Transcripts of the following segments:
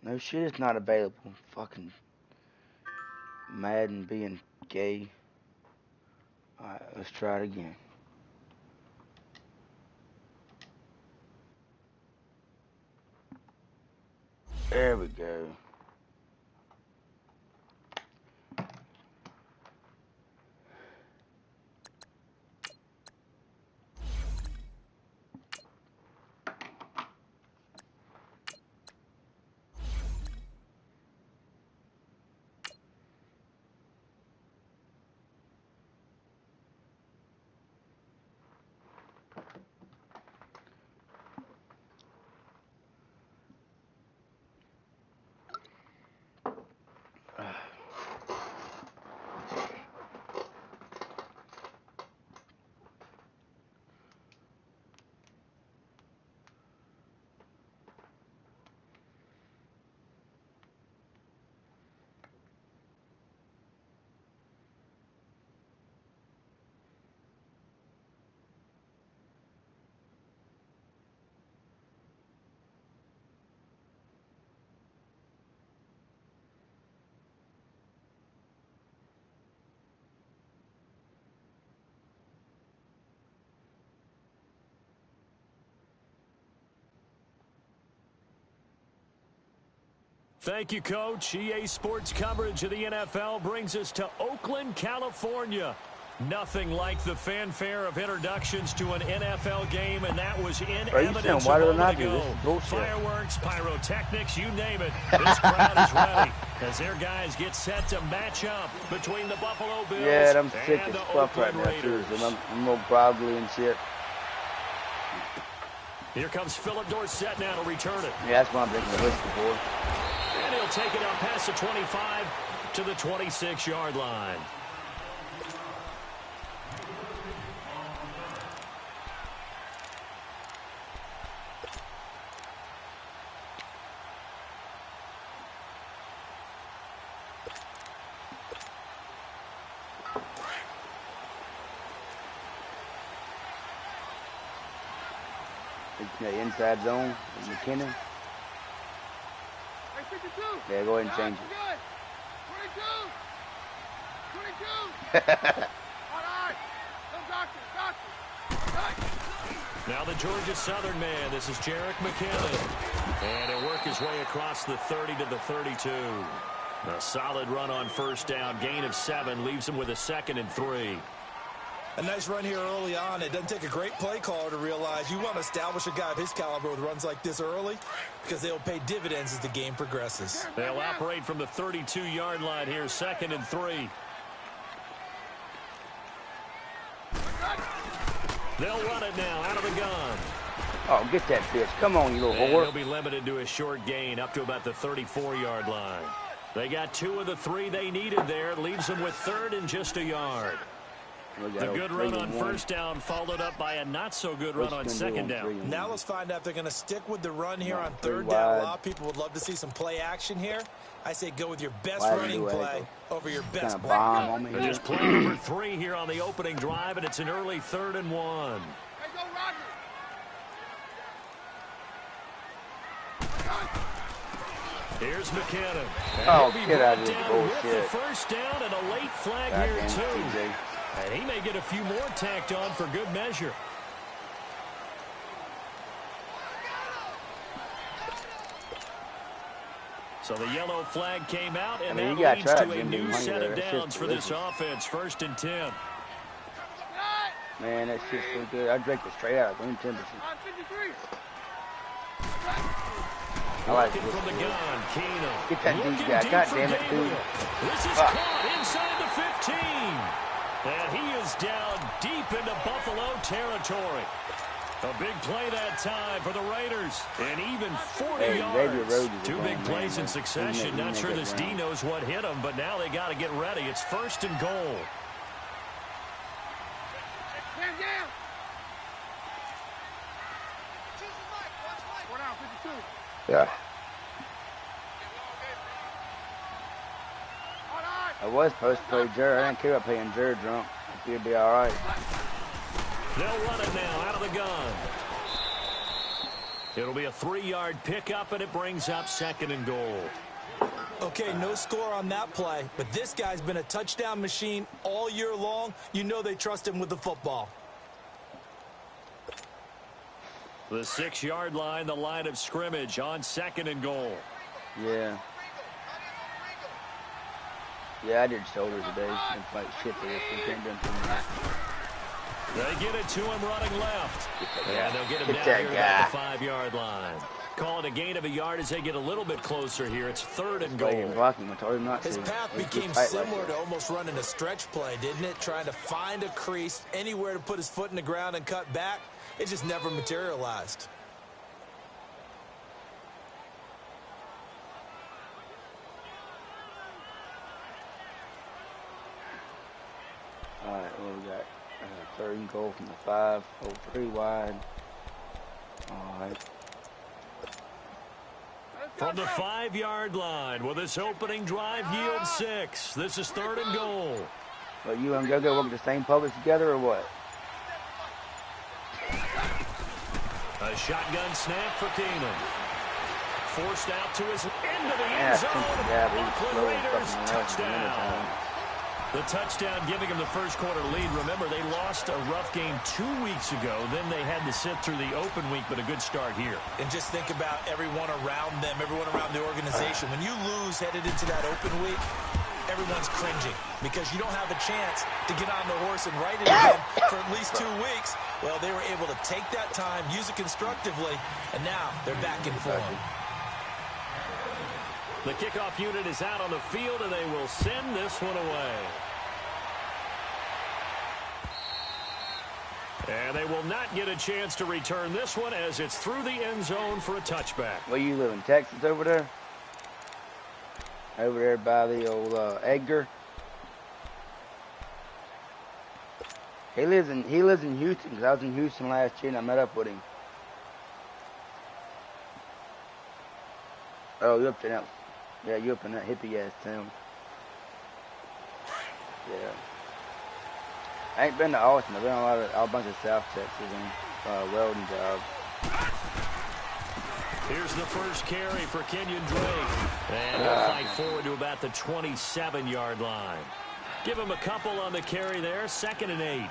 No shit, it's not available. Fucking Madden being gay. Alright, let's try it again. There we go. Thank you, Coach. EA Sports coverage of the NFL brings us to Oakland, California. Nothing like the fanfare of introductions to an NFL game, and that was in evidence a moment ago. Fireworks, pyrotechnics, you name it. This crowd is ready as their guys get set to match up between the Buffalo Bills yeah, I'm sick and as the fuck right Oakland now, Raiders. too. I'm more groggy and shit. Here comes Philip Dorsett now to return it. Yeah, that's what I'm drinking the whiskey for. And he'll take it out past the 25 to the 26-yard line. The inside zone, McKinnon. Yeah, go ahead and change it. 22. Now the Georgia Southern man, this is Jerick McKinnon. And he'll work his way across the 30 to the 32. A solid run on first down, gain of 7, leaves him with a 2nd and 3. A nice run here early on. It doesn't take a great play caller to realize you want to establish a guy of his caliber with runs like this early because they'll pay dividends as the game progresses. They'll operate from the 32-yard line here, 2nd and 3. They'll run it now out of the gun. Oh, get that bitch. Come on, you little whore. He'll be limited to a short gain up to about the 34-yard line. They got 2 of the 3 they needed there. Leaves them with 3rd and just a yard. The good run on first down followed up by a not-so-good run on second down. Now let's find out if they're going to stick with the run here on third down. A lot of people would love to see some play action here. I say go with your best running play over your best play. They're just play number 3 here on the opening drive, and it's an early 3rd and 1. Here's McKinnon. Oh, get out of this bullshit. With the first down and a late flag here, too. And he may get a few more tacked on for good measure. So the yellow flag came out, and that leads to a new set of downs for this offense. 1st and 10. Man, that shit's so good. I drank it straight out. Room temperature. I like it. From the gun, Keenum. Get that deep guy. God damn it, dude. This is caught inside the 15. And he is down deep into Buffalo territory. A big play that time for the Raiders. And even 40 yards. 2 big plays in succession. Not sure this D knows what hit him, but now they got to get ready. It's 1st and goal. Yeah. I was supposed to play Jared. I didn't care about playing Jared drunk. I think it'd be all right. They'll run it now out of the gun. It'll be a 3-yard pickup, and it brings up 2nd and goal. Okay, no score on that play, but this guy's been a touchdown machine all year long. You know they trust him with the football. The 6-yard line, the line of scrimmage on 2nd and goal. Yeah. Yeah, I did shoulders today. And like shit for this. We can't do anything. They get it to him running left. And they'll get him down here at the 5-yard line. Call it a gain of a yard as they get a little bit closer here. It's 3rd and goal. His path became similar to almost running a stretch play, didn't it? Trying to find a crease, anywhere to put his foot in the ground and cut back. It just never materialized. All right, what we got? 3rd and goal from the 5. Hold 3 wide. All right. From the 5-yard line, will this opening drive yield 6? This is 3rd and goal. But you and Go-Go work the same public together or what? A shotgun snap for Keenan. Forced out to his into the end zone. Oakland Raiders touchdown. The touchdown giving them the first quarter lead. Remember, they lost a rough game 2 weeks ago. Then they had to sit through the open week, but a good start here. And just think about everyone around them, everyone around the organization. When you lose headed into that open week, everyone's cringing because you don't have a chance to get on the horse and ride it again for at least 2 weeks. Well, they were able to take that time, use it constructively, and now they're back in form. The kickoff unit is out on the field, and they will send this one away. And they will not get a chance to return this one as it's through the end zone for a touchback. Where you live in Texas over there? Over there by the old Edgar. He lives in Houston because I was in Houston last year and I met up with him. Oh, you up there now? Yeah, you up in that hippie ass town. Yeah. I ain't been to Austin. I've been a bunch of South Texas and welding jobs. Here's the first carry for Kenyon Drake. And he'll fight forward to about the 27-yard line. Give him a couple on the carry there. 2nd and 8.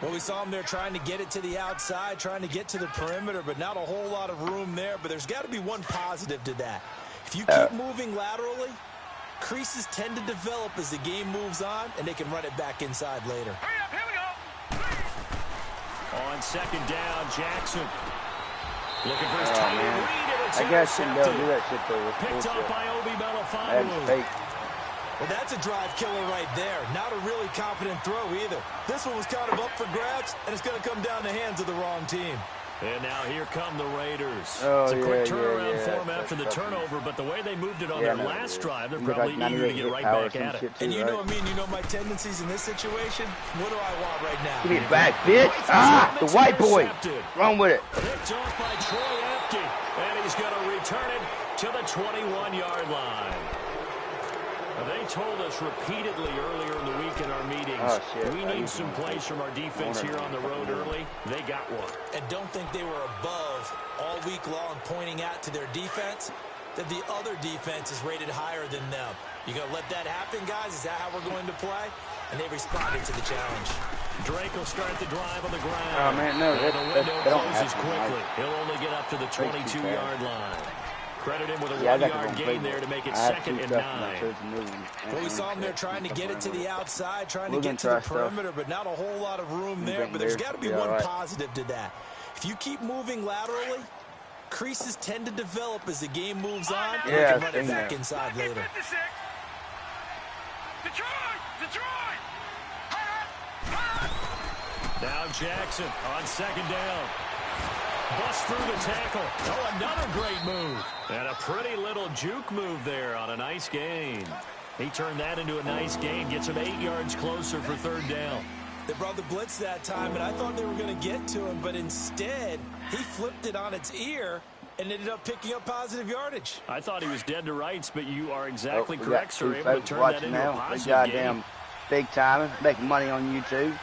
Well, we saw him there trying to get it to the outside, trying to get to the perimeter, but not a whole lot of room there. But there's got to be one positive to that. If you keep moving laterally, creases tend to develop as the game moves on, and they can run it back inside later. Hurry up, here we go. On 2nd down, Jackson. Looking for his tight end read. I guess you don't do that shit though. Picked up by Obi Melifonwu. Well, that's a drive killer right there. Not a really confident throw either. This one was kind of up for grabs, and it's going to come down the hands of the wrong team. And now here come the Raiders. It's a quick turnaround for them after the turnover, but the way they moved it on their last drive, they're probably eager to get right back at it. And you know me, and you know my tendencies in this situation. What do I want right now? Give me back, bitch. The white boy. Run with it. Picked off by Troy Apke, and he's going to return it to the 21-yard line. They told us repeatedly earlier in the week in our meetings, we need some plays from our defense here on the road early. They got one. And don't think they were above all week long pointing out to their defense that the other defense is rated higher than them. You going to let that happen, guys? Is that how we're going to play? And they responded to the challenge. Drake will start the drive on the ground. Oh, man, no. The window closes quickly. He'll only get up to the 22-yard line. Credit him with a 1-yard gain there to make it 2nd and 9. Well, we saw him there trying to get it to the outside, trying to get to the perimeter, but not a whole lot of room there. But there's got to be one positive to that. If you keep moving laterally, creases tend to develop as the game moves on, and you can run it back inside later. Now Jackson on 2nd down. Bust through the tackle. Oh, another great move. And a pretty little juke move there on a nice gain. He turned that into a nice gain. Gets him 8 yards closer for 3rd down. They brought the blitz that time, and I thought they were going to get to him, but instead, he flipped it on its ear and ended up picking up positive yardage. I thought he was dead to rights, but you are exactly correct, sir. Able to turn that into a positive gain. Big time, making money on YouTube.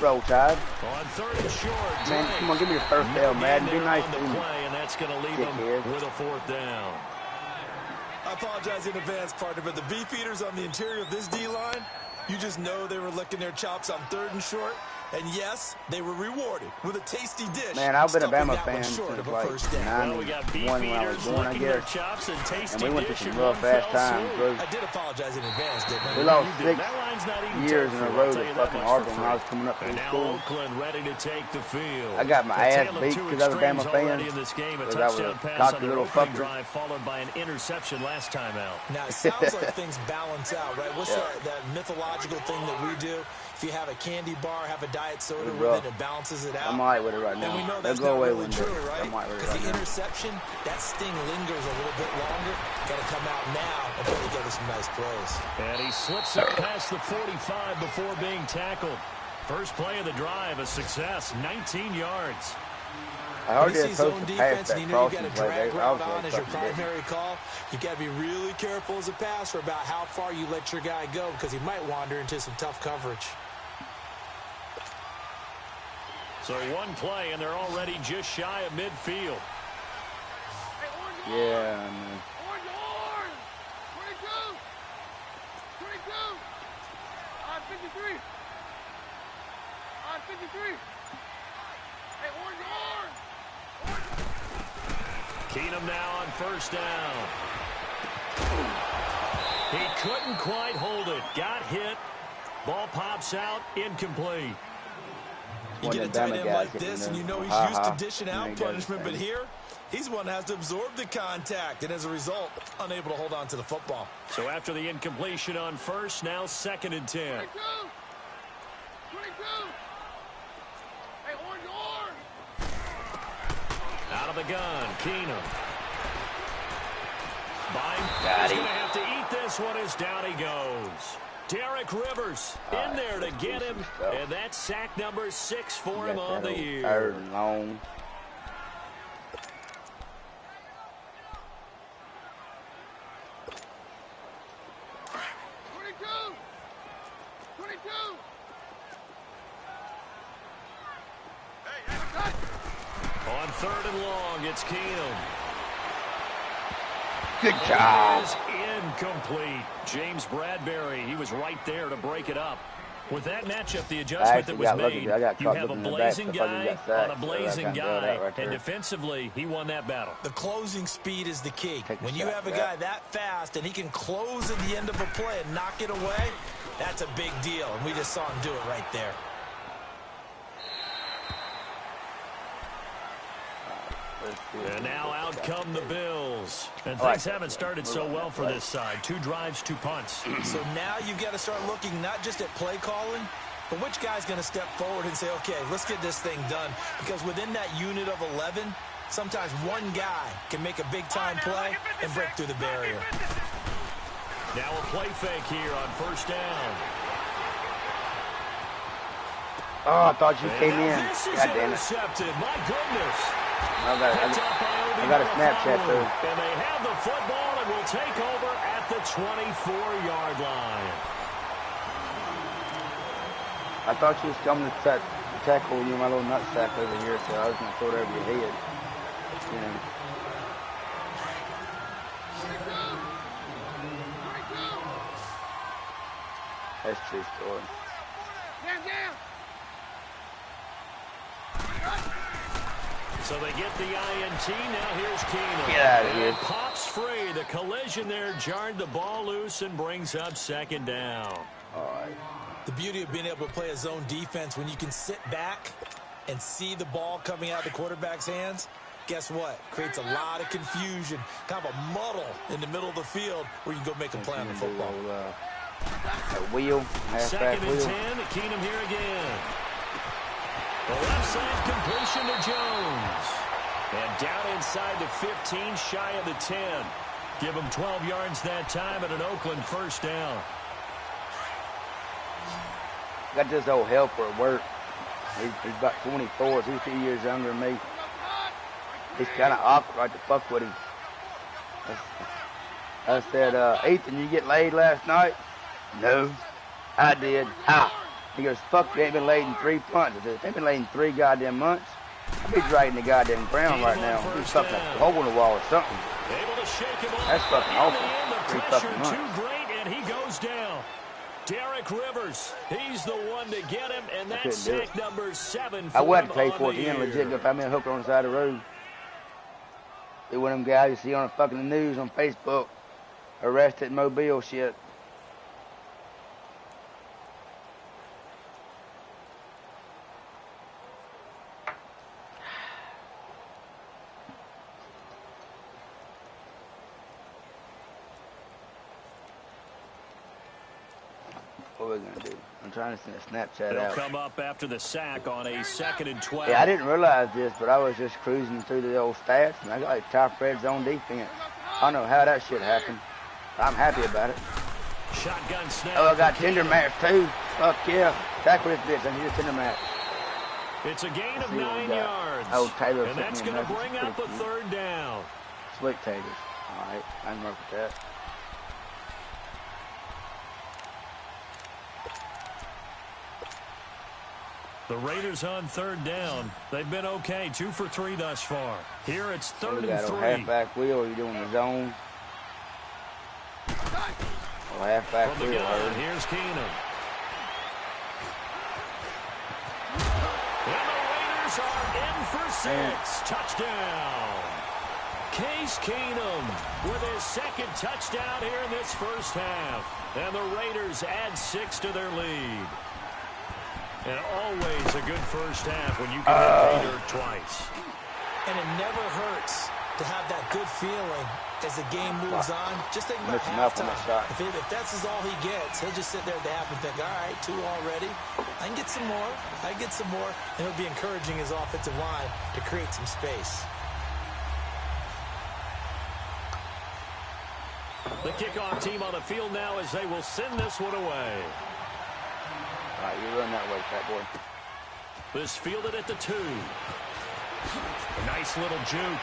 Roll Tide. On 3rd and short. Man, come on, give me your first down, Madden. Be nice to me. And That's going to leave them with a 4th down. I apologize in advance, partner, but the beef eaters on the interior of this D-line, you just know they were licking their chops on 3rd and short. And yes, they were rewarded with a tasty dish. Man, I've been a Bama fan since like 91 we got beef when I was eaters born, I licking their guess. chops and tasty And we went through dish some in rough one ass fell times, swoop. bro. I did apologize in advance, didn't I? We lost You did. 6 That line's not even years in a tough, row I'll to tell you that fucking much Auburn for when I was free. coming up And through now school. Oakland ready to take the field. I got my ass beat because I was a Bama fan. In this game, a Because I was touchdown a pass cocky on their little opening fucker. drive, followed by an interception last time out. Now, it sounds like things balance out, right? What's that mythological thing that we do? If you have a candy bar, have a diet soda with it, it balances it out. I'm all right with it right now. And we know They'll that's go not away really one day. true, right? I'm all right with it Because right the now. interception, that sting lingers a little bit longer. Got to come out now and really give us some nice plays. And he slips up past the 45 before being tackled. First play of the drive, a success, 19 yards. I heard When you they see supposed zone to pass defense that and you know you got crossing a play. drag I route was on like, as your fucking primary call, you got to be really careful as a passer about how far you let your guy go because he might wander into some tough coverage. So one play, and they're already just shy of midfield. Yeah, I know. 53. 53. Hey, orange. Keenum now on 1st down. He couldn't quite hold it. Got hit. Ball pops out. Incomplete. You get a tight end like this, and you know he's used to dishing out punishment, but here, he's the one that has to absorb the contact, and as a result, unable to hold on to the football. So after the incompletion on 1st, now 2nd and 10. 22. 22. Hey, orange. Out of the gun, Keenum. Got He's him. going to have to eat this one as down he goes. Derek Rivers in there to get him, and that's sack number 6 for him on the year. Third and long. On 3rd and long, it's Keenum. Good job. Is incomplete. James Bradbury, he was right there to break it up. With that matchup, the adjustment that was made, you have a blazing guy on a blazing guy, and defensively, he won that battle. The closing speed is the key. When you have a guy that fast and he can close at the end of a play and knock it away, that's a big deal, and we just saw him do it right there. And now out come the Bills. And things haven't started so well for this side. 2 drives, 2 punts. So now you've got to start looking not just at play calling, but which guy's going to step forward and say, okay, let's get this thing done. Because within that unit of 11, sometimes one guy can make a big-time play and break through the barrier. Now a play fake here on 1st down. Oh, I thought you came in. This is God damn it. intercepted. My goodness. I got a Snapchat, too. And they have the football and will take over at the 24-yard line. I thought you was coming to tackle you, my little nutsack over here, so I was going to throw it over your head. You know. That's true story. So they get the INT. Now here's Keenum. Get out of here. Pops free. The collision there jarred the ball loose and brings up 2nd down. All right. The beauty of being able to play a zone defense when you can sit back and see the ball coming out of the quarterback's hands, guess what? Creates a lot of confusion, kind of a muddle in the middle of the field where you can go make a play on the football. A wheel, halfback 2nd and wheel. 10. Keenum here again. The left side completion to Jones. And down inside the 15, shy of the 10. Give him 12 yards that time at an Oakland 1st down. Got this old helper at work. He's about 24. He's a few years younger than me. It's kind of awkward to fuck with him. I said, Ethan, you get laid last night? No, I did. How? He goes, fuck, you ain't been laid in 3 months. I said, ain't been laid in 3 goddamn months. I'll be dragging the goddamn ground right now. He's fucking a hole in the wall or something. Able to shake him off. That's fucking awful. The Pretty pressure fucking much. too great, and he goes down. Derek Rivers, he's the one to get him, and that's sack number 7 for I would have him to pay on for it the again, year. legit, if I mean hooked on the side of the road. They one of them guys you see on the fucking news on Facebook, arrested in Mobile shit. What are we gonna do? I'm trying to send a Snapchat They'll out. come up after the sack on a 2nd and 12. Yeah, I didn't realize this, but I was just cruising through the old stats, and I got like top red zone defense. I don't know how that shit happened. I'm happy about it. Shotgun snap. Oh, I got tender match too. Fuck yeah. Tackle this bitch. I need a tender match. It's a gain of See what we 9 got. yards. Oh, Taylor and sent that's me a going to message. bring up a Pretty cute. 3rd down. Sweet taters. All right, I can work with that. The Raiders on 3rd down. They've been okay, 2 for 3 thus far. Here it's So 3rd we and got a 3. halfback wheel. Are you doing the zone? Oh, halfback From the wheel. gun, Heard. here's Keenum. And the Raiders are in for 6. Touchdown. Case Keenum with his 2nd touchdown here in this first half. And the Raiders add 6 to their lead. And always a good first half when you can hit pay dirt twice. And it never hurts to have that good feeling as the game moves on. Just think about Missing up on halftime. that shot. If that's all he gets, he'll just sit there at the half and think, all right, 2 already. I can get some more. I can get some more. And he'll be encouraging his offensive line to create some space. The kickoff team on the field now as they will send this one away. All right, you run that way, fat boy. This fielded at the 2. A nice little juke.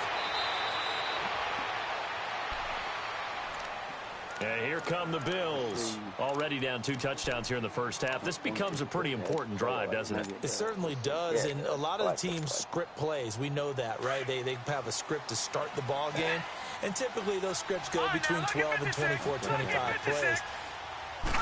And here come the Bills. Already down 2 touchdowns here in the first half. This becomes a pretty important drive, doesn't it? It certainly does, Yeah. and a lot of the teams script plays. We know that, right? They have a script to start the ball game, and typically those scripts go between 12 and 24, 25 plays.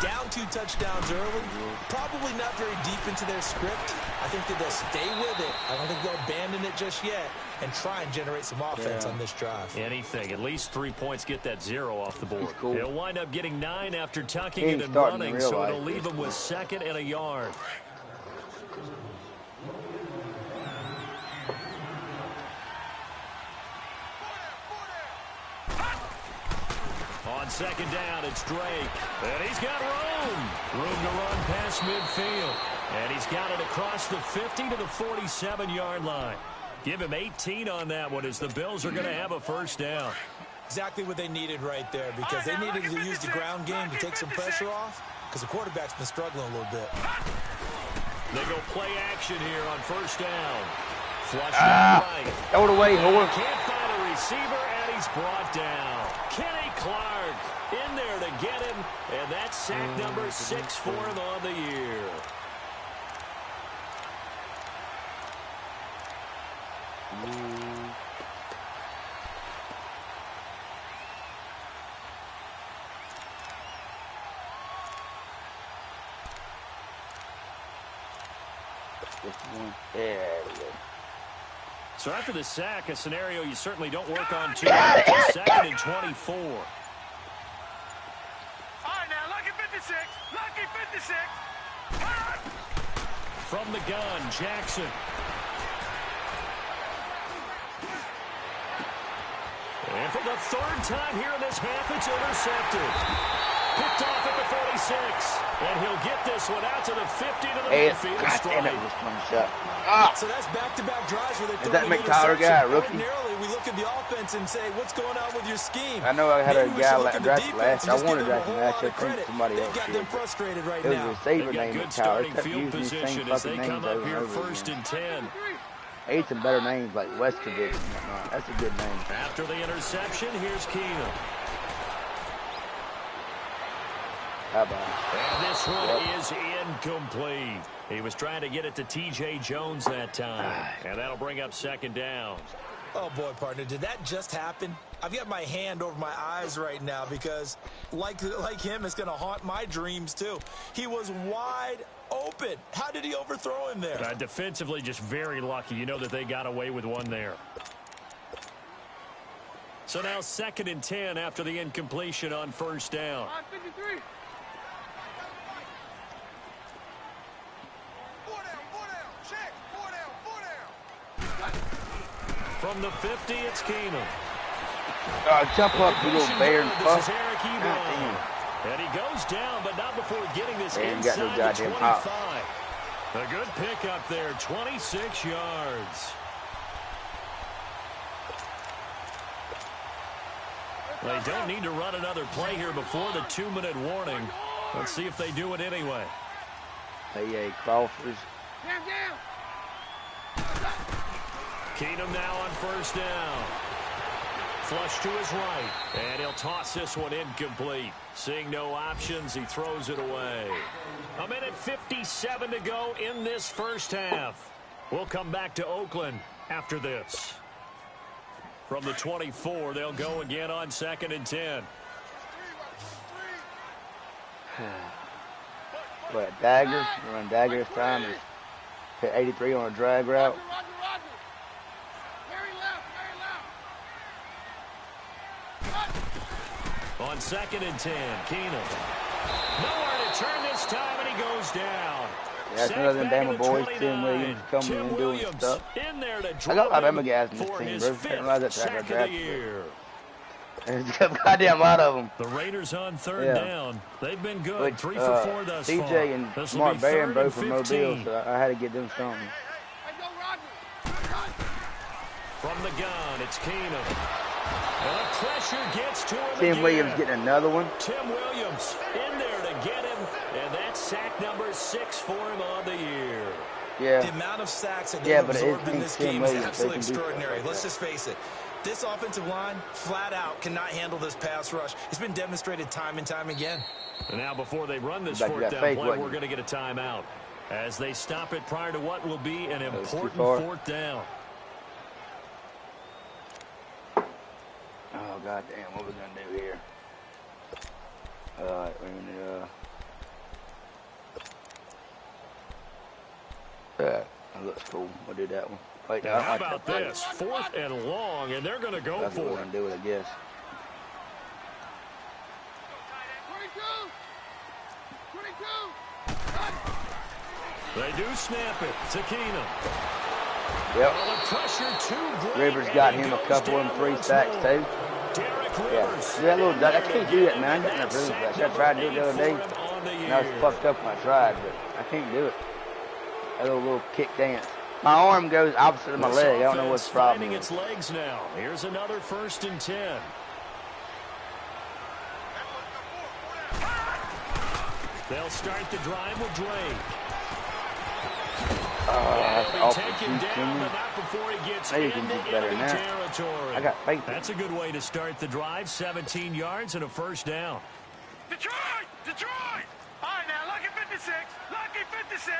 Down 2 touchdowns early, probably not very deep into their script. I think that they'll stay with it. I don't think they'll abandon it just yet and try and generate some offense on this drive. Anything. At least 3 points get that 0 off the board. He's cool. He'll wind up getting 9 after tucking He it ain't and starting to running, so realize it'll leave this. him with 2nd and a yard. On 2nd down, it's Drake. And he's got room. Room to run past midfield. And he's got it across the 50 to the 47-yard line. Give him 18 on that one as the Bills are going to have a first down. Exactly what they needed right there, because they needed to use the ground game to take some pressure off, because the quarterback's been struggling a little bit. They go play action here on 1st down. Flush right. Throw it away, whore. Can't find a receiver, and he's brought down. Kenny Clark in there to get him, and that's sack number 6 for him on the year. There we go. So after the sack, a scenario you certainly don't work on too much. It's 2nd and 24. All right, now, lucky 56. Lucky 56. From the gun, Jackson. And for the 3rd time here in this half, it's intercepted. Picked off at the 46. And he'll get this one out to the 50 to the Hey, midfield God damn stripe. it, this one shot. So that's back-to-back drives where they throw that an McTyler guy, interception. rookie? Ordinarily, we look at the offense and say, what's going on with your scheme? I know I had Maybe a we guy should look like at the drafted defense last. and I just wanted give them a drafted whole last. lot I of think credit. somebody They've else got did. them frustrated right It was now. a receiver They've got named good McTyler. starting Kept field using these position same as they fucking come names up over here and over 1st again. and 10. They had some better names like Westkovic and whatnot. That's a good name. After the interception, here's Keenum. How about And this one is incomplete. He was trying to get it to T.J. Jones that time, and that'll bring up second down. Oh, boy, partner, did that just happen? I've got my hand over my eyes right now because, like him, it's going to haunt my dreams, too. He was wide open. How did he overthrow him there? Defensively, just very lucky. You know that they got away with one there. So now 2nd and 10 after the incompletion on first down. 53. From the 50, it's Keenum. Jump up, you little bear and fuck. This is Eric Ebron. And he goes down, but not before getting this inside no the goddamn 25. hop. A good pickup there, 26 yards. They don't need to run another play here before the 2-minute warning. Let's see if they do it anyway. Hey, Crawford. Down. Keenum now on first down. Flush to his right, and he'll toss this one incomplete. Seeing no options, he throws it away. 1:57 to go in this first half. We'll come back to Oakland after this. From the 24, they'll go again on 2nd and 10. What, dagger? Run dagger this time. Hit 83 on a drag route. On 2nd and 10, Keenum. Nowhere to turn this time, and he goes down. Yeah, that's another than Bama boys, Tim Williams, coming in and doing stuff. In there to I got a lot of Bama guys in this team, bro. I didn't realize that's how I drafted. There's a goddamn lot of them. The Raiders on 3rd down. They've been good. 3 for 4 thus far. TJ and Mark Barron both from Mobile, so I had to get them something. From the gun, it's Keenum. And the pressure gets to him Tim again. Williams getting another one. Tim Williams in there to get him, and that's sack number 6 for him on the year. Yeah. The amount of sacks that they've absorbed in this game is absolutely extraordinary. Let's just face it. This offensive line, flat out, cannot handle this pass rush. It's been demonstrated time and time again. And now before they run this 4th down play, we're going to get a timeout as they stop it prior to what will be an important 4th down. Oh, goddamn, what are we going to do here? That looks cool. We'll do that one. Wait, now, how about this? 4th and long, and they're going to go That's for what we're it. going to do it, I guess. 22. They do snap it to Keenum. Yep. Well, the pressure too great, Rivers got him a couple of 3 sacks, too. Yeah. See that little, I can't do that, man. I got nothing to do. I tried to do it the other day, and I was fucked up when I tried, but I can't do it. That little kick dance. My arm goes opposite of my leg. I don't know what's the problem. Finding its legs now. Here's another 1st and 10. They'll start the drive with Drake. That's Take him down, but not before he gets into enemy territory. I got faith. That's a good way to start the drive. 17 yards and a 1st down. Detroit! All right, now, lucky 56. Lucky 56.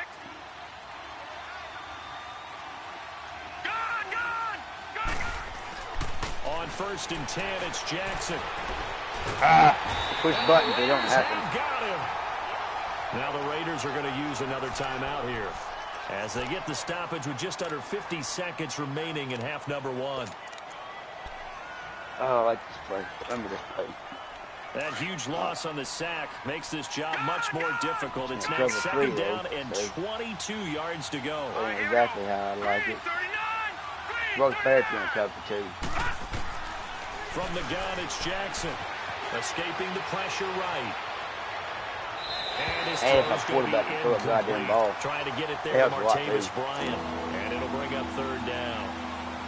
Gone! On 1st and 10, it's Jackson. Push buttons, they don't happen. Got him. Now the Raiders are going to use another timeout here as they get the stoppage with just under 50 seconds remaining in half number 1. Oh, I like this play. Let me just play. That huge loss on the sack makes this job much more difficult. It's now 2nd down and 22 yards to go. That's exactly how I like it. Broke Parity on cover 2. From the gun, it's Jackson. Escaping the pressure right. And his if I throw's quarterback can throw a goddamn ball. Trying to get it there to Martavis Bryant. And it'll bring up 3rd down.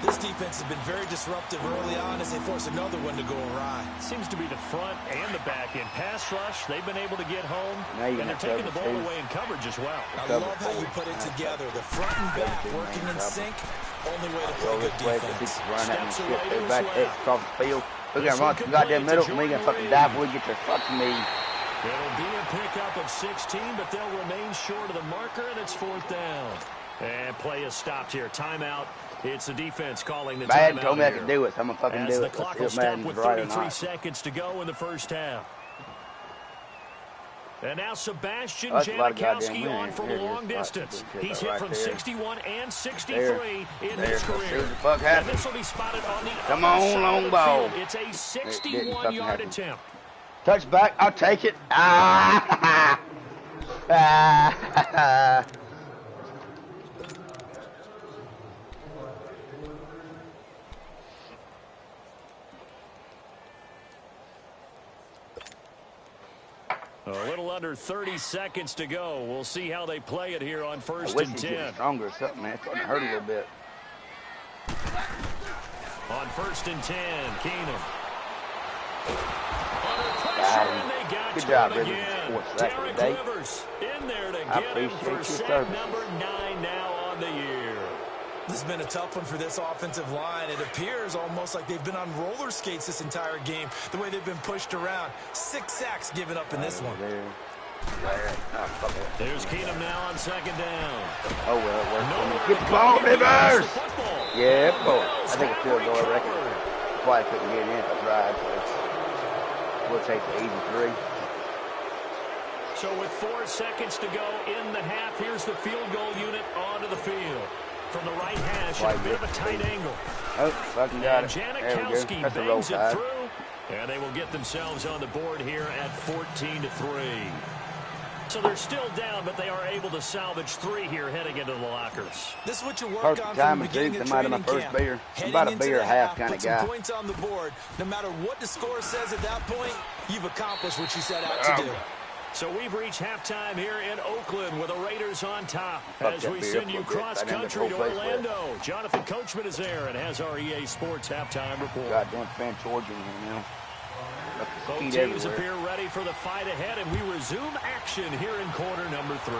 This defense has been very disruptive early on as they force another one to go awry. Seems to be the front and the back end. Pass rush, they've been able to get home. And they're taking the ball away in coverage as well. I love how you put it together. The front and back working in sync. Only way to play good defense. Steps away back across the field. We're going to run to the goddamn middle, and we're going to fucking dive before we get to fucking me. It'll be a pickup of 16, but they'll remain short of the marker, and it's 4th down. And play is stopped here. Timeout. It's the defense calling the timeout. Madden told me I could do it, so I'm going to fucking do it. The clock will stop with 33 seconds to go in the first half. And now Sebastian Janikowski on from long distance. He's hit from 61 and 63 in his career. And this will be spotted on the Come on, long ball. It's a 61-yard attempt. Touchback, I'll take it. Ah! Ah! A little under 30 seconds to go. We'll see how they play it here on 1st and 10. Stronger or something, man. It's starting to hurt a little bit. On 1st and 10, Keenum. Under pressure, and they got good job, River. again. Derek Rivers in there to get him for sack number 9 now on the year. This has been a tough one for this offensive line. It appears almost like they've been on roller skates this entire game, the way they've been pushed around. 6 sacks given up in this one. There's Keenum now on 2nd down. Oh, well, it worked. Get the ball, Rivers! Yeah, boy. I think a field goal, I reckon. That's why I couldn't get in if I tried. So we'll take the easy 3. So with 4 seconds to go in the half, here's the field goal unit onto the field. From the right hash, a bit of a tight angle. Oh, fucking got it. Janikowski bangs it through, and they will get themselves on the board here at 14-3. So they're still down, but they are able to salvage 3 here heading into the lockers. This is what you work on from the beginning of training camp. I'm about a beer half kind of guy. Put some points on the board. No matter what the score says at that point, you've accomplished what you set out to do. So we've reached halftime here in Oakland with the Raiders on top as we send you cross-country to Orlando. Jonathan Coachman is there and has our EA Sports halftime report. Goddamn fan Georgian here now. Both teams appear ready for the fight ahead, and we resume action here in quarter number 3.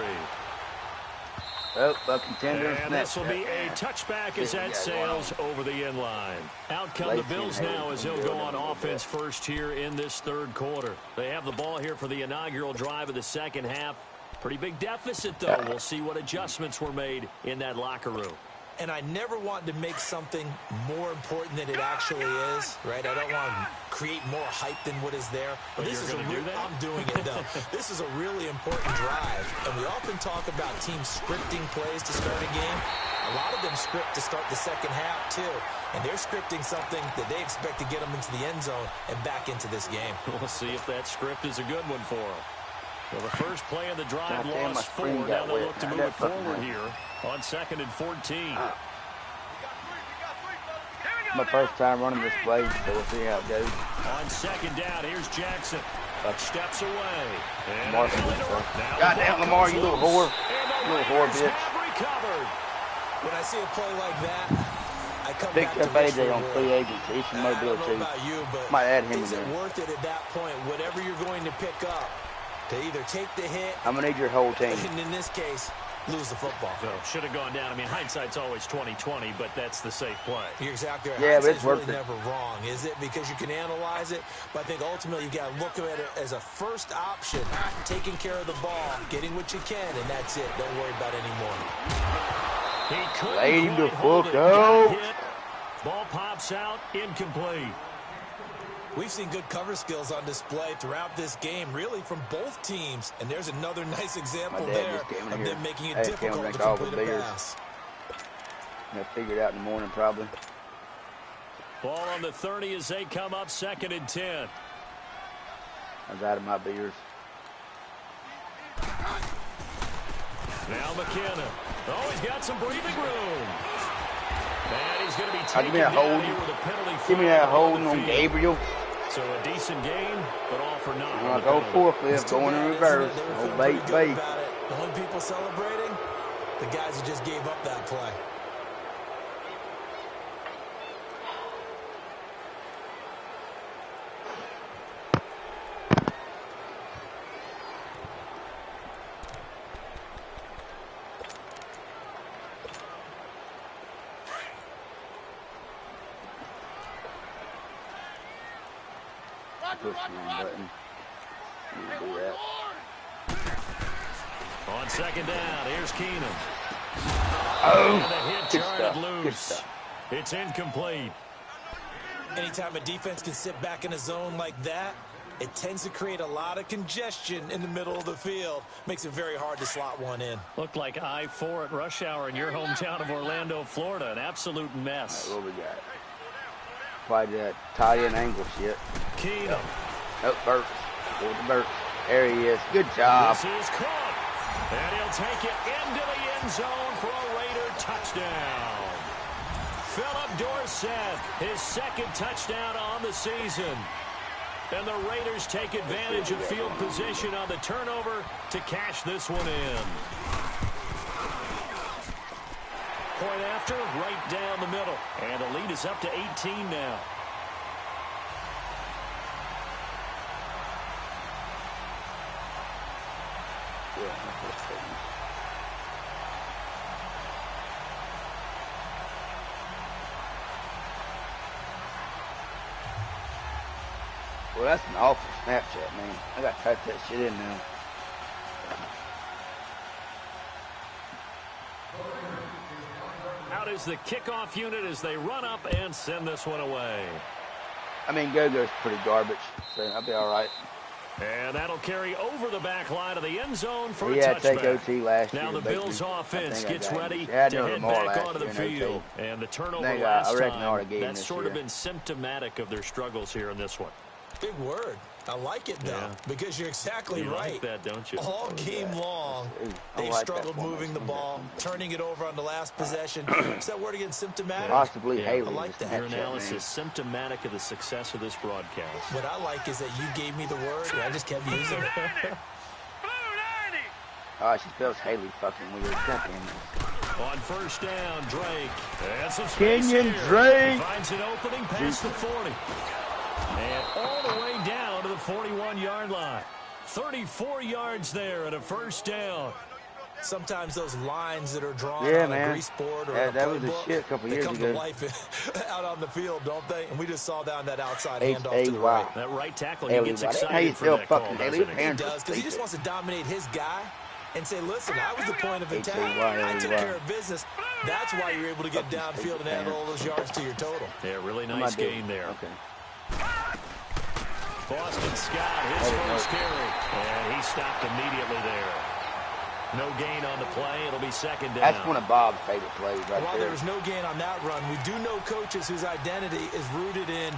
Oh, buck contender. And this will be a touchback as that sails over the end line. Out come the Bills now as they'll go on offense first here in this 3rd quarter. They have the ball here for the inaugural drive of the 2nd half. Pretty big deficit, though. We'll see what adjustments were made in that locker room. And I never want to make something more important than it actually is, right? I don't want to create more hype than what is there. But this is I'm doing it, though. This is a really important drive. And we often talk about teams scripting plays to start a game. A lot of them script to start the 2nd half, too. And they're scripting something that they expect to get them into the end zone and back into this game. We'll see if that script is a good one for them. Well, the first play of the drive lost 4. Now they'll look to move it forward here on 2nd and 14. My first time running this play, so we'll see how it goes. On 2nd down, here's Jackson. Steps away. Goddamn, Lamar, you little whore. You little whore, bitch. When I see a play like that, I come Big back to AJ on free agency. He's from Mobile, I don't know too. about you, but might add him is it again. worth it at that point, whatever you're going to pick up, to either take the hit, I'm going to need your whole team. and in this case, lose the football. So should have gone down. I mean, hindsight's always 20/20, but that's the safe play. You're exactly right. Yeah, but it's really worth it. Never wrong, is it? Because you can analyze it, but I think ultimately you got to look at it as a first option, taking care of the ball, getting what you can, and that's it. Don't worry about any more. He couldn't Lay him the hold fuck it. Got out. hit. Ball pops out, incomplete. We've seen good cover skills on display throughout this game, really from both teams. And there's another nice example there of them making it difficult to complete a pass. I'm going to figure it out in the morning, probably. Ball on the 30 as they come up 2nd and 10. I was out of my beers. Now McKenna. Oh, he's got some breathing room. And he's going to be taken Give me a down hold. here with a penalty. Give me that holding on Gabriel. So a decent gain, but all for naught. I'm going to go forklift, going in reverse. Oh, bait. The only people celebrating, the guys who just gave up that play. Push the wrong button. You do that. On second down, here's Keenum. Oh, And the hit good charted stuff. loose. Good stuff. It's incomplete. Anytime a defense can sit back in a zone like that, it tends to create a lot of congestion in the middle of the field. Makes it very hard to slot one in. Looked like I-4 at rush hour in your hometown of Orlando, Florida. An absolute mess. All right, what we got? Probably that tie-in angle shit. Keenum. Oh, Burks. Go with the Burks. There he is. Good job. This is caught. And he'll take it into the end zone for a Raider touchdown. Philip Dorsett, his second touchdown on the season. And the Raiders take advantage of field position on the turnover to cash this one in. Point after, right down the middle. And the lead is up to 18 now. Well, that's an awful Snapchat, man. I gotta type that shit in now. Out is the kickoff unit as they run up and send this one away. I mean, Go-Go's pretty garbage, so I'll be all right. And that'll carry over the back line of the end zone for a Yeah, take touchback. OT last year. Now the Bills offense gets ready to head head back onto the field. And the turnover last time, that's sort of been symptomatic of their struggles here in this one. Big word. I like it, though, because you're exactly you right. Like that, don't you? All game long, they've struggled moving the ball, turning it over on the last possession. Is that word again, symptomatic? Possibly Haley. I like that. Your analysis symptomatic of the success of this broadcast. What I like is that you gave me the word, and I just kept using it. Oh, she spells Haley fucking weird. Goddamn. On first down, Drake. And some space Kenyon here. Drake. He finds an opening past the 40. And all the way down to the 41-yard line. 34 yards there and a first down. Sometimes those lines that are drawn on a grease board or that was a shit a couple years ago. They come to life out on the field, don't they? And we just saw down that outside handoff to the right. That right tackle, he gets excited how you for feel that fucking call, Haley? He does, because he just wants to dominate his guy and say, listen, I was the point of attack. I took care of business. That's why you're able to get downfield and add all those yards to your total. Yeah, really nice gain there. Okay. Boston Scott, his first carry. And he stopped immediately there. No gain on the play. It'll be second down. That's one of Bob's favorite plays right While there. there was no gain on that run, we do know coaches whose identity is rooted in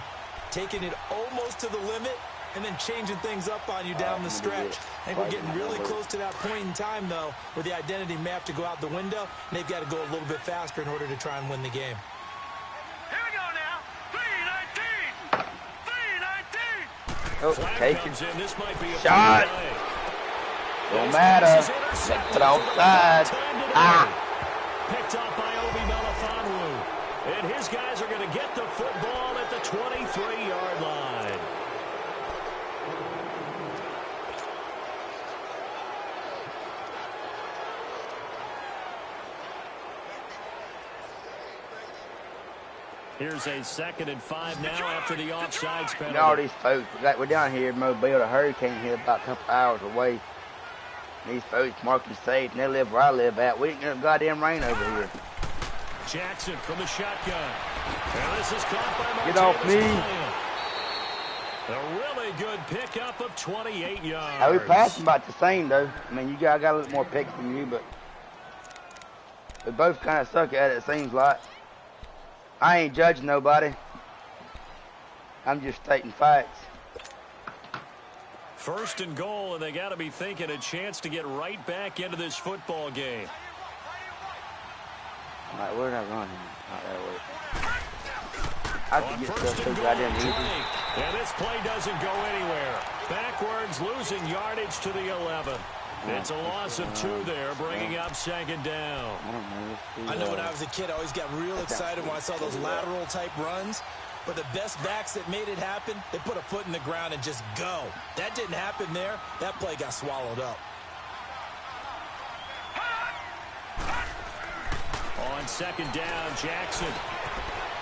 taking it almost to the limit and then changing things up on you down the stretch. I think we're getting really close to that point in time, though, where the identity may have to go out the window, and they've got to go a little bit faster in order to try and win the game. Here we go now. 3-19. 3-19. Oh, Flag take comes it. in. This might be a Shot. play. Don't matter. Let's put outside. Ah. Picked up by Obi Melifonwu. And his guys are going to get the football at the 23-yard line. Here's a 2nd and 5 now after the offsides penalty. All these folks, like we're down here in Mobile, the hurricane hit about a couple hours away. These folks marking safe, and they live where I live at. We ain't got goddamn rain over here. Jackson from the shotgun. And this is caught by Get off me. A really good pickup of 28 yards. Now, we passing about the same, though. I mean, I got a little more picks than you, but we both kind of suck at it, it seems like. I ain't judging nobody. I'm just stating facts. First and goal, and they got to be thinking a chance to get right back into this football game. All right, where did I run here? All right, that'll work. I have to get stuff so goddamn easy. And this play doesn't go anywhere. Backwards, losing yardage to the 11. It's a loss of 2 there, bringing up second down. I know when I was a kid, I always got real excited when I saw those lateral-type runs. But the best backs that made it happen, they put a foot in the ground and just go. That didn't happen there. That play got swallowed up. On second down, Jackson.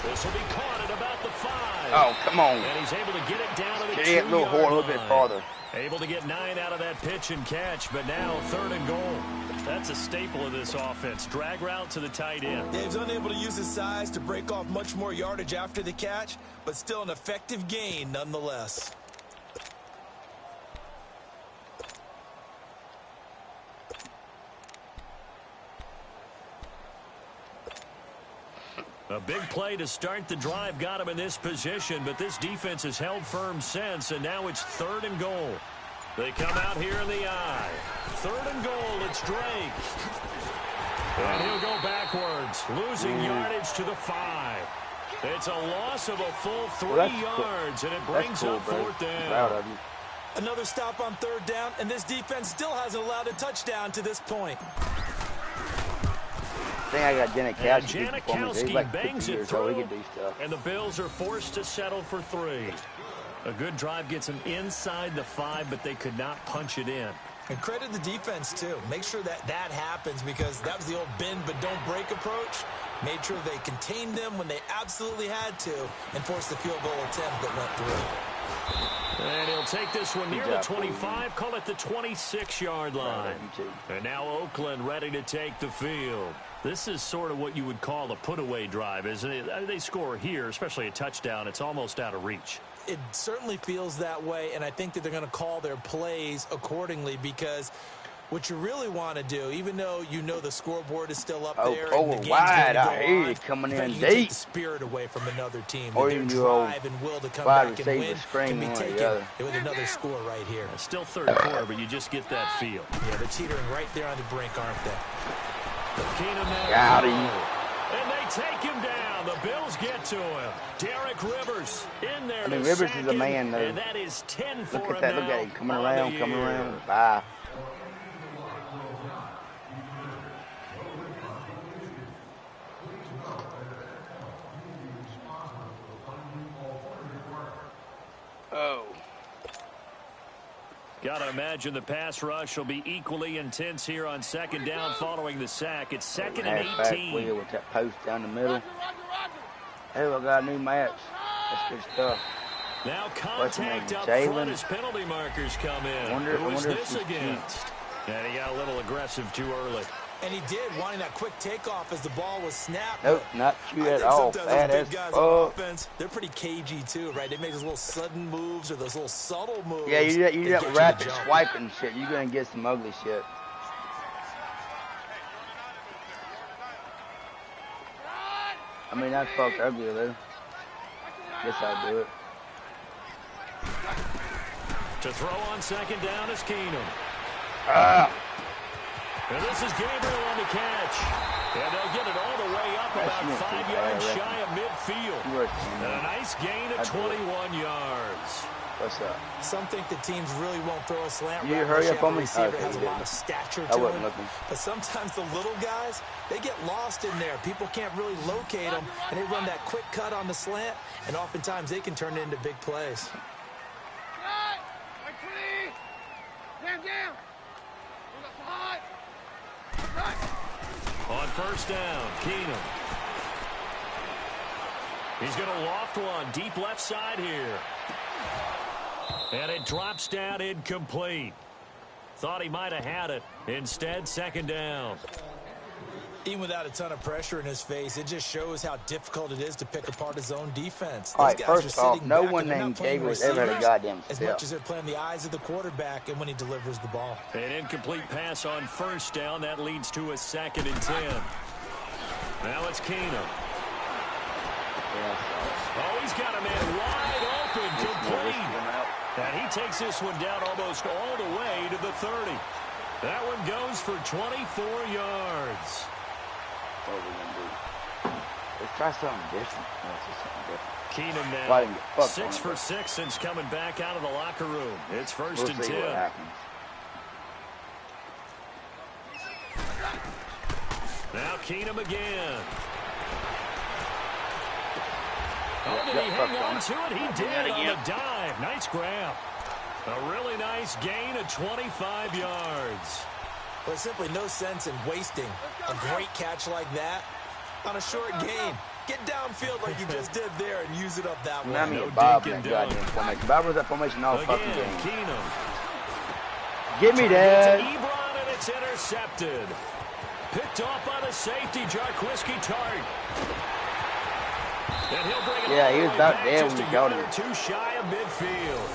This will be caught at about the 5. Oh, come on. And he's able to get it down to the a little hole a little bit farther. Able to get 9 out of that pitch and catch, but now 3rd and goal. That's a staple of this offense. Drag route to the tight end. Yeah, he's unable to use his size to break off much more yardage after the catch, but still an effective gain nonetheless. A big play to start the drive got him in this position, but this defense has held firm since, and now it's 3rd and goal. They come out here in the eye. 3rd and goal, it's Drake. And he'll go backwards, losing yardage to the 5. It's a loss of a full 3 yards, and it brings up 4th down. Another stop on 3rd down, and this defense still hasn't allowed a touchdown to this point. I think I got Janikowski like bangs it so through, and the Bills are forced to settle for 3. A good drive gets them inside the 5, but they could not punch it in. And credit the defense, too. Make sure that happens, because that was the old bend but don't break approach. Made sure they contained them when they absolutely had to and forced the field goal attempt that went through. And he'll take this one near the 25, call it the 26-yard line. And now Oakland ready to take the field. This is sort of what you would call a put-away drive, isn't it? They score here, especially a touchdown. It's almost out of reach. It certainly feels that way, and I think that they're going to call their plays accordingly, because what you really want to do, even though you know the scoreboard is still up there, and the game's wide, I hear you coming in you deep. take the spirit away from another team. Or their even drive and will to come back and win can be taken with another score right here. It's still 3rd quarter, but you just get that feel. Yeah, they're teetering right there on the brink, aren't they? Keenum now. Got him. And they take him down. The Bills get to him. Derek Rivers in there. I mean, Rivers is a man, though. And that is 10 for him. Look at that. Look at him coming around. Bye. Oh. Got to imagine the pass rush will be equally intense here on 2nd down following the sack. It's 2nd and 18. Wheel with that post down the middle. Hey, I got a new match. That's good stuff. Now contact up front as penalty markers come in. Who is this against? And he got a little aggressive too early. And he did, wanting that quick takeoff as the ball was snapped. Nope, not you at all. Sometimes those big guys on offense, they're pretty cagey too, right? They make those little sudden moves or those little subtle moves. Yeah, you do that rapid swiping shit. You're going to get some ugly shit. I mean, that's fucked ugly, though. Guess I'll do it. To throw on 2nd down is Keenum. And this is Gabriel on the catch. And they'll get it all the way up about 5 yards shy of midfield. And a nice gain of 21 yards. What's up? Some think the teams really won't throw a slant. You hurry up on me. Receiver has a lot of stature to I wasn't him. looking. But sometimes the little guys, they get lost in there. People can't really locate them, and they run that quick cut on the slant, and oftentimes they can turn it into big plays. On 1st down, Keenum. He's going to loft one deep left side here. And it drops down incomplete. Thought he might have had it. Instead, 2nd down. Even without a ton of pressure in his face, it just shows how difficult it is to pick apart his own defense. All right, first off, no one named Gabriel ever had a goddamn as step. much as they're playing the eyes of the quarterback and when he delivers the ball. An incomplete pass on 1st down. That leads to a 2nd and 10. Now it's Keenum. Oh, he's got a man wide open, complete. And he takes this one down almost all the way to the 30. That one goes for 24 yards. What are we going to do? Let's try something different. Keenum now, 6 for 6 since coming back out of the locker room. It's 1st and 10. Now Keenum again. Oh, did he hang on to it? He did on the dive. Nice grab. A really nice gain of 25 yards. There's simply no sense in wasting a great catch like that on a short gain. Get downfield like you just did there and use it up that way. I mean, Bob in that goddamn formation. Bob was that formation all fucking game. Keenum. Give me that. Ebron, and it's intercepted. Picked off by the safety, Jarquiski Tart. And he'll bring it he was about there when you got him. Too shy of midfield.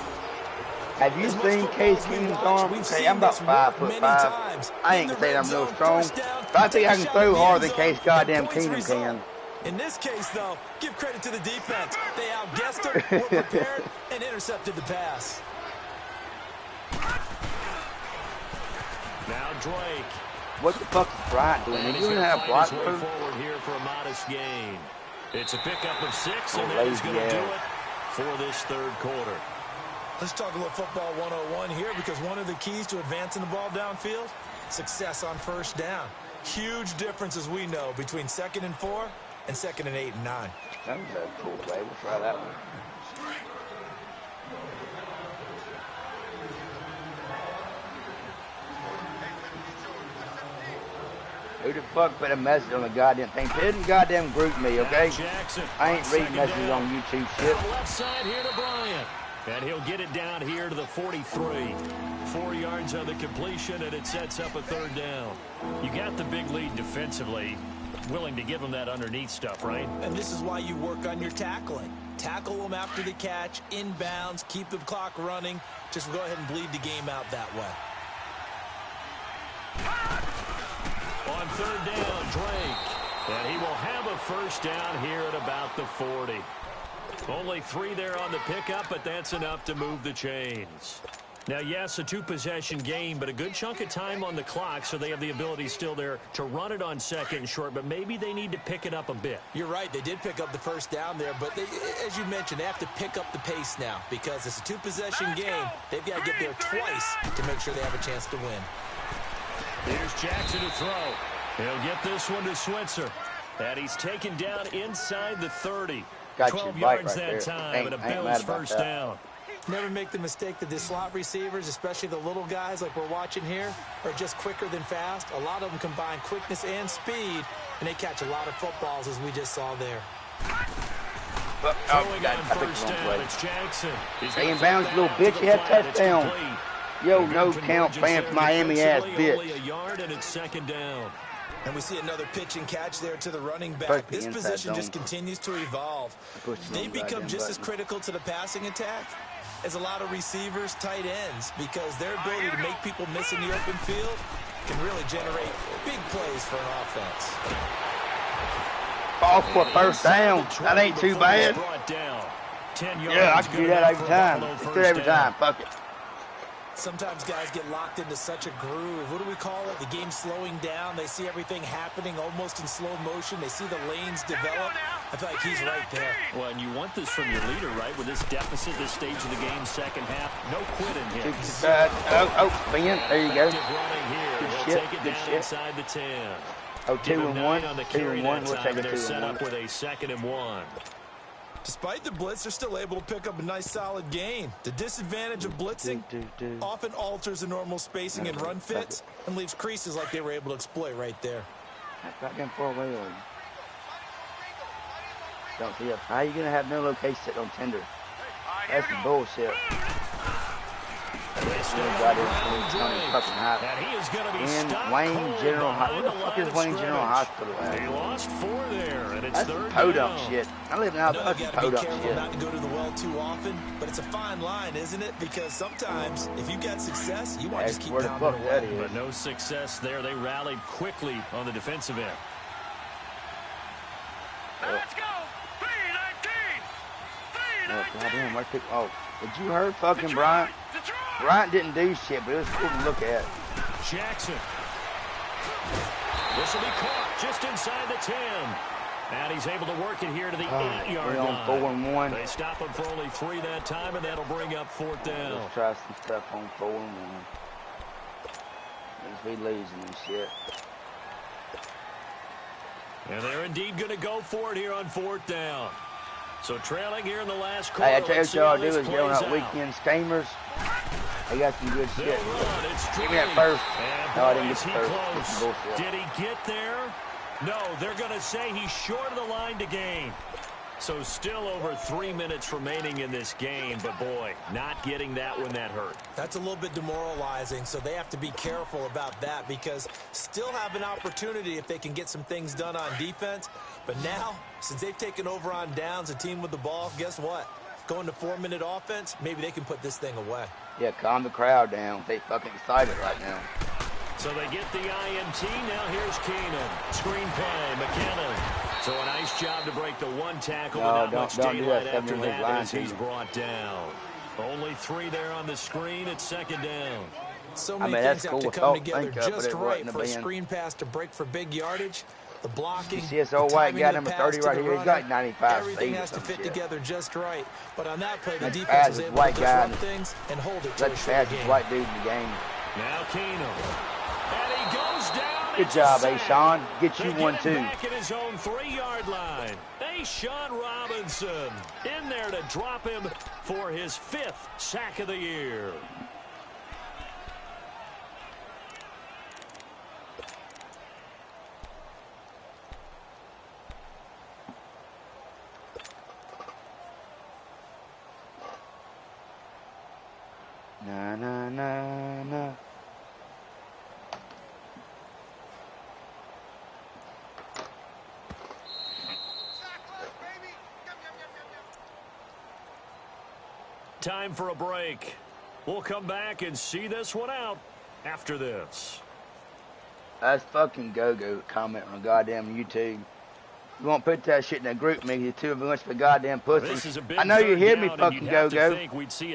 Have you seen Case Keenum's arm? Okay, I'm about 5'5". I ain't saying I'm real strong, but I think I can throw harder than Case goddamn Keenum can. In this case, though, give credit to the defense. They outguessed him, were prepared, and intercepted the pass. Now Drake. What the fuck is Bryant doing? Are you going to have block through? Forward here for a modest gain. It's a pickup of 6, and that is going to do it for this third quarter. Let's talk a little football 101 here, because one of the keys to advancing the ball downfield, success on first down. Huge difference, as we know, between 2nd and 4 and 2nd and 8 and 9. That was a cool play. We'll try that one. Who the fuck put a message on the goddamn thing? They didn't goddamn group me, okay? I ain't reading messages on YouTube shit. Left side here to Bryant. And he'll get it down here to the 43. 4 yards on the completion, and it sets up a third down. You got the big lead defensively. Willing to give them that underneath stuff, right? And this is why you work on your tackling. Tackle them after the catch, inbounds, keep the clock running. Just go ahead and bleed the game out that way. On third down, Drake. And he will have a first down here at about the 40. Only 3 there on the pickup, but that's enough to move the chains. Now, yes, a 2-possession game, but a good chunk of time on the clock, so they have the ability still there to run it on 2nd and short, but maybe they need to pick it up a bit. You're right. They did pick up the first down there, but they, as you mentioned, they have to pick up the pace now because it's a 2-possession game. They've got to get there twice to make sure they have a chance to win. Here's Jackson to throw. He'll get this one to Switzer. And he's taken down inside the 30. Got 12 your yards right that there. time, and a Bills first down. Never make the mistake that the slot receivers, especially the little guys like we're watching here, are just quicker than fast. A lot of them combine quickness and speed, and they catch a lot of footballs, as we just saw there. Throwing on first down, it's Jackson. Stay in bounds, little bitch. You had touchdown. Yo, no count fan for Miami ass bitch. Only a yard, and it's 2nd down. And we see another pitch and catch there to the running back. This position just continues to evolve. They become just as critical to the passing attack as a lot of receivers, tight ends, because their ability to make people miss in the open field can really generate big plays for an offense. Ball for first down. That ain't too bad. Yeah, I can do that every time. Let's do it every time. Fuck it. Sometimes guys get locked into such a groove. What do we call it? The game's slowing down. They see everything happening almost in slow motion. They see the lanes develop. I feel like he's right there. Well, and you want this from your leader, right? With this deficit, this stage of the game, second half, no quitting here. Spin. There you go. Good shit. Good shit. Inside the 10. Oh, 2-1. 2-1. We'll take a 2-1. Set up with a 2nd and 1. Despite the blitz, they're still able to pick up a nice, solid gain. The disadvantage of blitzing often alters the normal spacing and run fits and leaves creases like they were able to exploit right there. Goddamn 4-way. Don't see it. How are you going to have no location set on tender? That's the bullshit. Wayne General Hospital. What the fuck is Wayne General Hospital at? He lost 4 there, and it's that's podunk shit. I live now. That's podunk shit. Not to go to the well too often, but it's a fine line, isn't it? Because sometimes, if you got success, you want to just keep pounding away. But no success there. They rallied quickly on the defensive end. Let's go. 3-19. 3-19. Oh, did you hear fucking Bryant? Bryant didn't do shit, but it was cool to look at. Jackson. This will be caught just inside the 10. And he's able to work it here to the 8-yard line. 4-1. They stop him for only 3 that time, and that'll bring up 4th down. Let's try some stuff on 4-1. Let's be losing and shit. And they're indeed going to go for it here on 4th down. So trailing here in the last quarter. Hey, I tell you what y'all do is go on weekend schemers. They got some good shit. Give me that first. No, I didn't get the first. Did he get there? No, they're going to say he's short of the line to gain. So still over 3 minutes remaining in this game, but boy, not getting that when that hurt. That's a little bit demoralizing, so they have to be careful about that because still have an opportunity if they can get some things done on defense. But now, since they've taken over on downs, a team with the ball, guess what? Going to 4-minute offense, maybe they can put this thing away. Yeah, calm the crowd down. They fucking excited right now. So they get the INT. Now here's Keenan. Screenplay, McKinnon. So a nice job to break the one tackle without much daylight after that as he's brought down. Only 3 there on the screen at 2nd down. So many things have to come together just right for a screen pass to break for big yardage. The blocking, you see this old white guy, number 30 right here, he's got 95 everything has to fit together just right. But on that play, the defense was able to disrupt things and hold it to a short game. White dude in the game. Now Keenum. And he goes down. Good job, Sean. Get you one, too. Back at his own 3-yard line. Sean Robinson in there to drop him for his 5th sack of the year. Na, na, na, na. Time for a break. We'll come back and see this one out after this. That's fucking go-go comment on goddamn YouTube. You won't put that shit in a group meeting. You two bunch of goddamn pussies. I know you hear me, fucking go-go.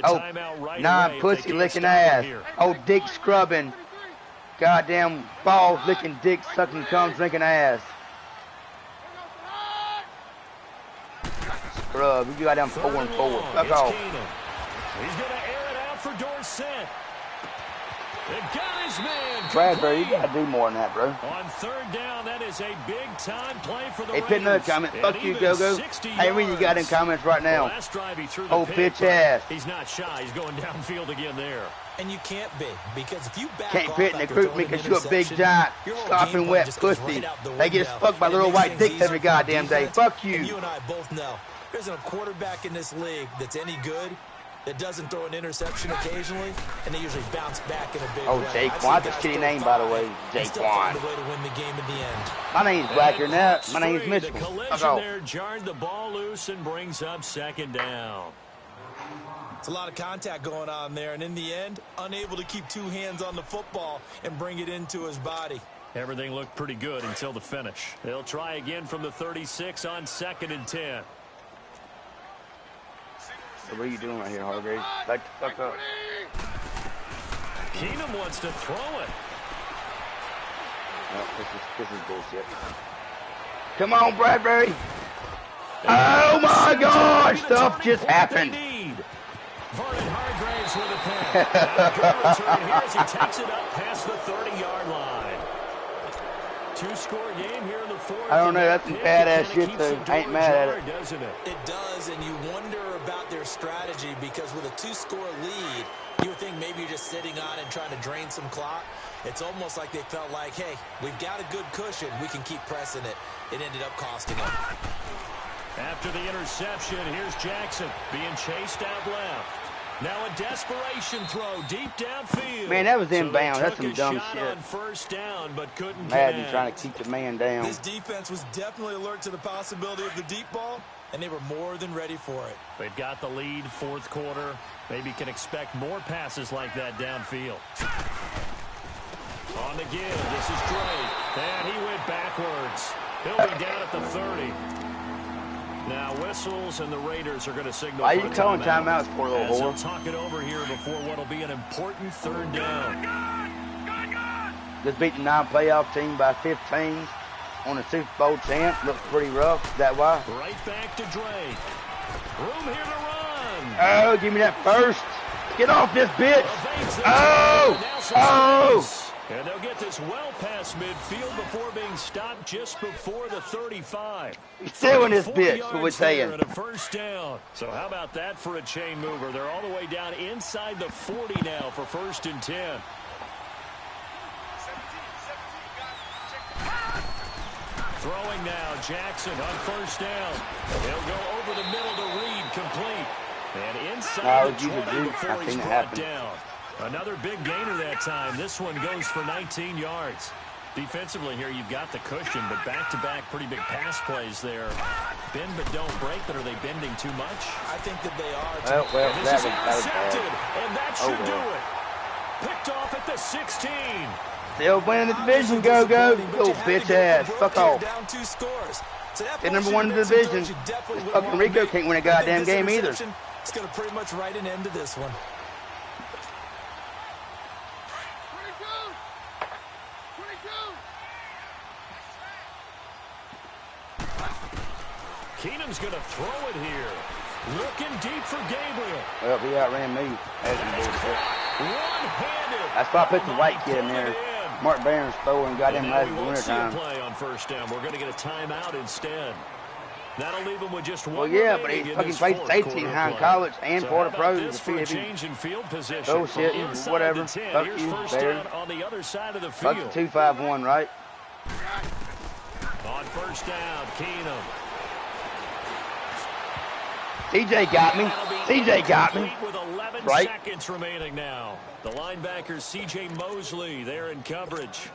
Oh, non-pussy licking ass. Oh, dick scrubbing. Goddamn balls licking, dick sucking, cum drinking ass. Scrub. You goddamn 4-4. Fuck off. He's going to air it out for Dorsett. It got his man. Bradbury, you got to do more than that, bro. On 3rd down, that is a big-time play for the Hey, put another comment. Fuck you, Go-Go. Hey, read you got in comments right now. Last drive he threw the bitch ass. He's not shy. He's going downfield again there. And you can't be, because if you back can't off pit in the group me because you're a big giant, slopping wet pussy. They get fucked by little white dicks every goddamn day. Fuck you. And you and I both know there isn't a quarterback in this league that's any good that doesn't throw an interception occasionally, and they usually bounce back in a big way. Jaquan, that's a shitty name, by the way. Jaquan. My name's Blacker than that. My name's Mitchell. The collision there jarred the ball loose and brings up 2nd down. It's a lot of contact going on there, and in the end, unable to keep 2 hands on the football and bring it into his body. Everything looked pretty good until the finish. They'll try again from the 36 on 2nd and 10. So what are you doing right here, Hargrave? Back the fuck up. Keenum wants to throw it. No, this is bullshit. Come on, Bradbury. Oh my gosh, stuff just happened. Vernon Hargraves with a pass. Good return here as he takes it up past the 30-yard line. 2-score game here in the 4th. I don't know, that's some badass shit though. I ain't mad at it. Doesn't it? It does, and you wonder about their strategy because with a 2-score lead, you would think maybe you're just sitting on and trying to drain some clock. It's almost like they felt like, hey, we've got a good cushion. We can keep pressing it. It ended up costing them. After the interception, here's Jackson being chased out left. Now a desperation throw deep downfield. Man, that was inbound. That's some dumb shit. On 1st down, but couldn't Madden trying to keep the man down. This defense was definitely alert to the possibility of the deep ball, and they were more than ready for it. They've got the lead 4th quarter. Maybe can expect more passes like that downfield. On the give, this is Drake. And he went backwards. He'll be down at the 30. Now whistles and the Raiders are going to signal. Why are you calling timeouts for, little whore? They'll talk it over here before what will be an important 3rd down. Just beat the non-playoff team by 15 on the Super Bowl champ. Looks pretty rough. Is that why? Right back to Drake. Room here to run. Oh, give me that first. Get off this bitch. Oh. And they'll get this well past midfield before being stopped just before the 35. He's still in this bitch, what we're saying. And a 1st down. So how about that for a chain mover? They're all the way down inside the 40 now for 1st and 10. Throwing now, Jackson on first down. He'll go over the middle to Reed, complete. And inside the 20 before he's brought down. Another big gainer that time. This one goes for 19 yards. Defensively here, you've got the cushion, but back-to-back pretty big pass plays there. Bend but don't break, but are they bending too much? I think that they are. Well, that was intercepted, and that should do it. Picked off at the 16. Still winning the division, go. Little bitch ass. Fuck off. Down 2 scores. So they're number 1 in the division. This fucking Rico can't win a goddamn game either. It's going to pretty much write an end to this one. Keenum's going to throw it here. Looking deep for Gabriel. Well, he outran me. One-handed. That's why I put the white kid in there. Mark Barron's throwing got him last winter time. Play on first down. We're going to get a timeout instead. That'll leave him with just one. Well, yeah, but he fucking played safety behind college and Florida pros. Change in field position. Oh shit, whatever. Fuck you, Barron. On the other side of the field. Fuck the 2-5-1, right? On first down, Keenum. CJ got me. CJ got me. With 11 right? seconds remaining now. The linebacker, C.J. Mosley, there in coverage.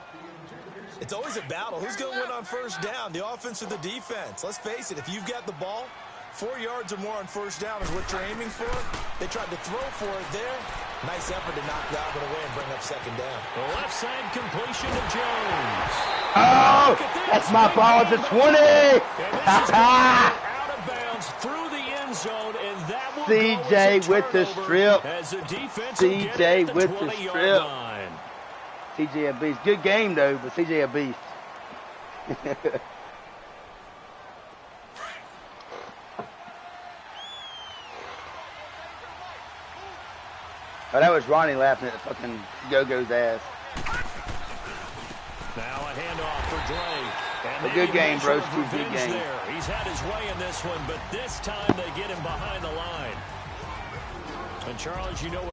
It's always a battle. Who's going to win on first down, the offense or the defense? Let's face it, if you've got the ball, 4 yards or more on first down is what you're aiming for. They tried to throw for it there. Nice effort to knock that one away and bring up second down. The left side completion to Jones. Oh, that's my ball to 20. Out of bounds through the end zone, and that will CJ with the strip. CJ with the strip. CJ a beast. Good game though, but CJ a beast. Oh, that was Ronnie laughing at the fucking Go-Go's ass. Now a handoff for Drake. A good game, bro. Good game. He's had his way in this one, but this time they get him behind the line. And Charles, you know